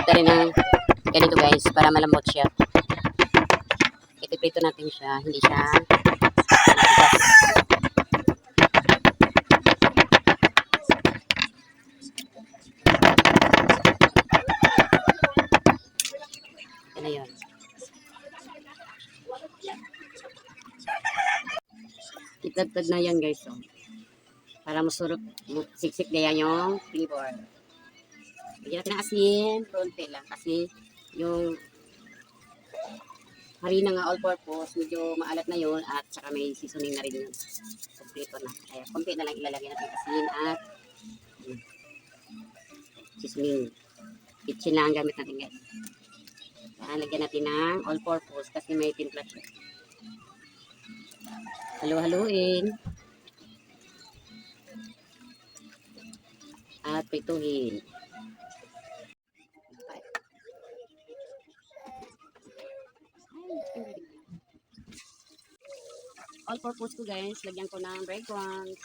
ka rin ng ganito guys para malambot siya. Itiprito natin siya, hindi siya ito na yun. Itagtag na yan guys. So, para masurot, siksik na yan yung flavor. Bigyan natin ng asin, konti lang. Kasi yung harina nga all-purpose, medyo maalat na yun at saka may seasoning na rin yun. Kompleto na. Kaya konti na lang ilalagay natin asin at seasoning. Kitchen lang ang gamit natin guys. Lagyan natin ng all-purpose kasi may timpla siya. Halo-haluin. At prituhin. All-purpose ko guys, lagyan ko ng breadcrumbs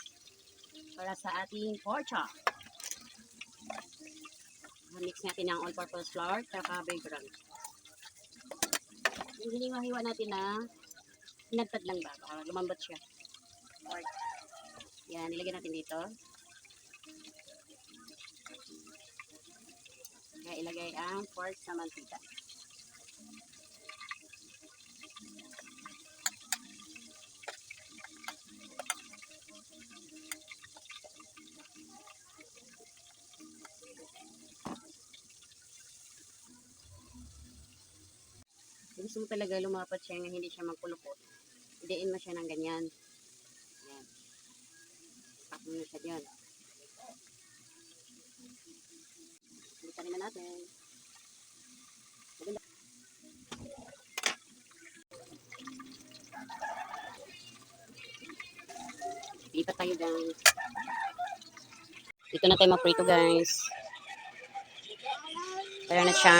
para sa ating pork chop. Mix natin ng all-purpose flour at breadcrumbs. Yung hiniwa-hiwa natin na hinagtad lang ba, para lumambot siya. Pork. Yan, nilagyan natin dito. Kaya ilagay ang pork sa mantika. Gusto mo talaga lumapat siya na hindi siya magkulupot. Hidiin mo siya ng ganyan. Yan. Pak mo na siya dyan. Balikan naman natin. Lipat tayo guys. Dito na tayo mag-prito guys. Tara na siya.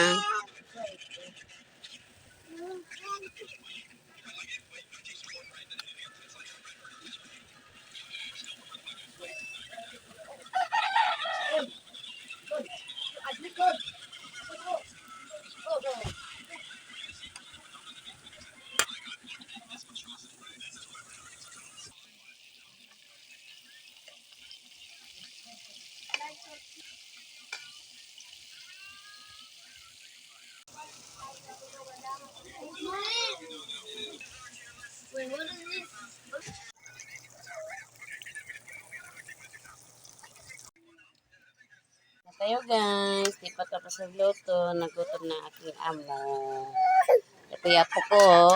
Wait, what is this? Tayo guys, di pa tapos nagluto, nagluto na aking amo. Ito yapo ko.